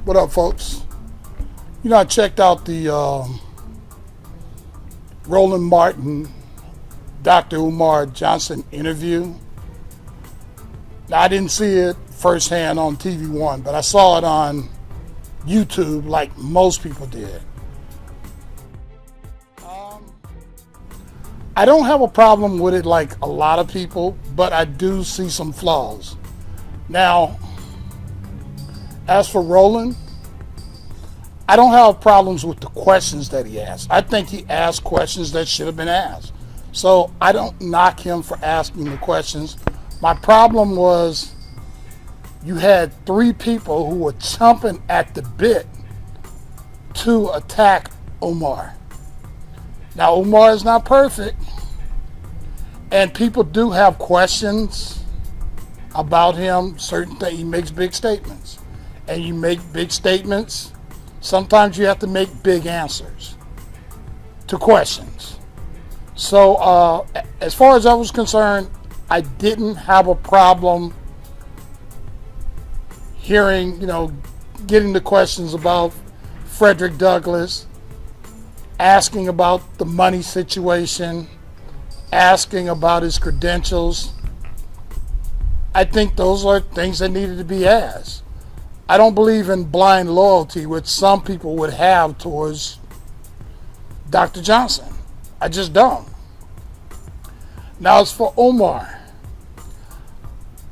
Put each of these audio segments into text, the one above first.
What up, folks? I checked out the Roland Martin, Dr. Umar Johnson interview. Now, I didn't see it firsthand on TV One, but I saw it on YouTube like most people did. I don't have a problem with it like a lot of people, but I do see some flaws. Now, as for Roland, I don't have problems with the questions that he asked. I think he asked questions that should have been asked. So I don't knock him for asking the questions. My problem was you had three people who were chomping at the bit to attack Umar. Now, Umar is not perfect, and people do have questions about him. Certain things, he makes big statements. And you make big statements, sometimes you have to make big answers to questions. So as far as I was concerned, I didn't have a problem hearing, getting the questions about Frederick Douglass, asking about the money situation, asking about his credentials. I think those are things that needed to be asked. I don't believe in blind loyalty, which some people would have towards Dr. Johnson. I just don't. Now, as for Umar,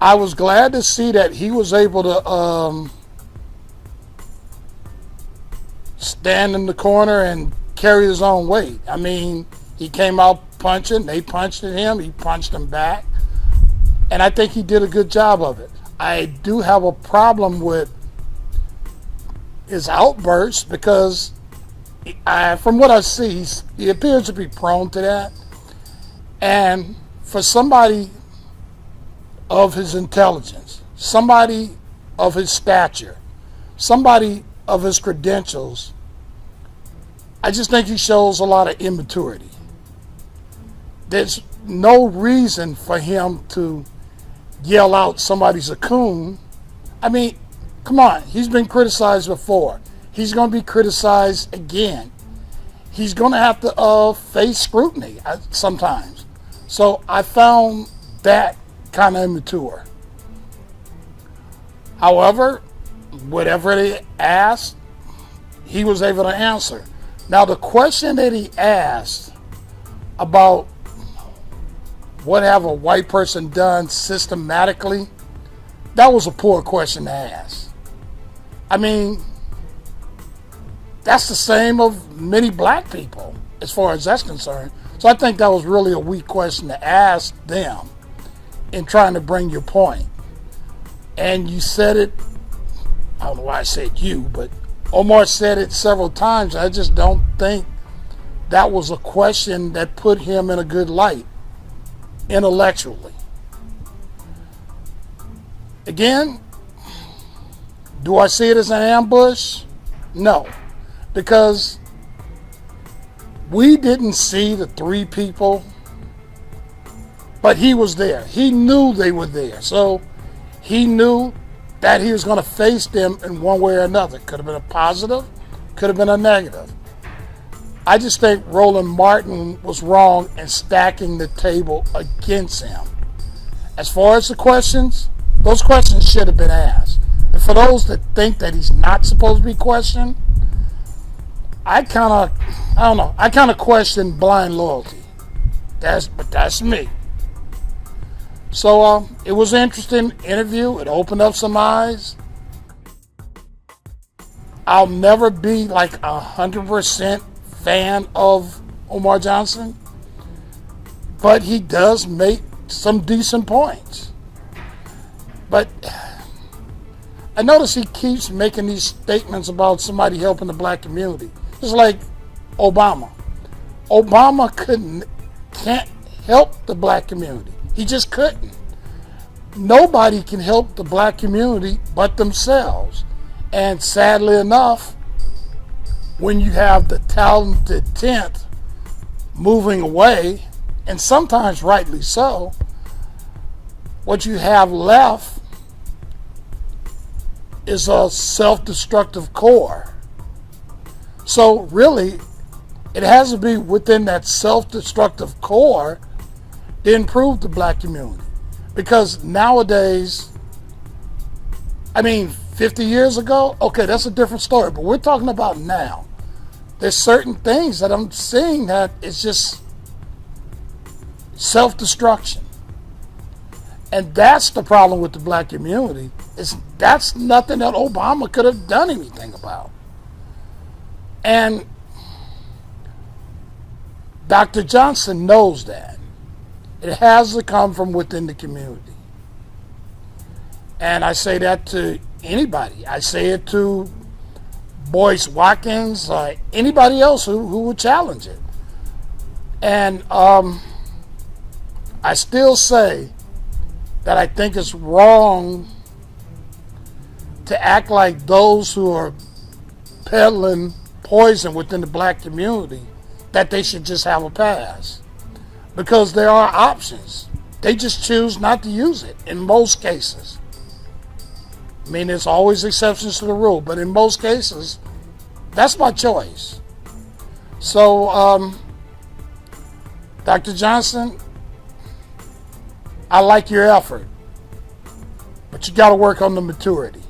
I was glad to see that he was able to stand in the corner and carry his own weight. I mean, he came out punching, they punched at him, he punched them back, and I think he did a good job of it. I do have a problem with his outbursts because from what I see, he appears to be prone to that. And for somebody of his intelligence, somebody of his stature, somebody of his credentials, I just think he shows a lot of immaturity. There's no reason for him to yell out somebody's a coon. I mean, come on, he's been criticized before. He's going to be criticized again. He's going to have to face scrutiny sometimes. So I found that kind of immature. However, whatever they asked, he was able to answer. Now, the question that he asked about what have a white person done systematically, that was a poor question to ask. I mean, that's the same of many black people as far as that's concerned. So I think that was really a weak question to ask them in trying to bring your point. And you said it, I don't know why I said you, but Omar said it several times. I just don't think that was a question that put him in a good light intellectually. Again, do I see it as an ambush? No, because we didn't see the three people, but he was there. He knew they were there. So he knew that he was going to face them in one way or another. Could have been a positive, could have been a negative. I just think Roland Martin was wrong in stacking the table against him. As far as the questions, those questions should have been asked. And for those that think that he's not supposed to be questioned, I kind of question blind loyalty. But that's me. So it was an interesting interview. It opened up some eyes. I'll never be like 100% fan of Umar Johnson, but he does make some decent points. But I notice he keeps making these statements about somebody helping the black community. It's like Obama. Obama can't help the black community. He just couldn't. Nobody can help the black community but themselves. And sadly enough, when you have the talented 10th moving away, and sometimes rightly so, what you have left is a self-destructive core. So really, it has to be within that self-destructive core to improve the black community. Because nowadays, 50 years ago, okay, that's a different story, but we're talking about now. There's certain things that I'm seeing that it's just self-destruction. And that's the problem with the black community. That's nothing that Obama could have done anything about. And Dr. Johnson knows that. It has to come from within the community. And I say that to anybody. I say it to Boyce Watkins, anybody else who would challenge it. And I still say that I think it's wrong to act like those who are peddling poison within the black community, that they should just have a pass. Because there are options. They just choose not to use it in most cases. There's always exceptions to the rule, but in most cases, that's my choice. So, Dr. Johnson, I like your effort, but you got to work on the maturity.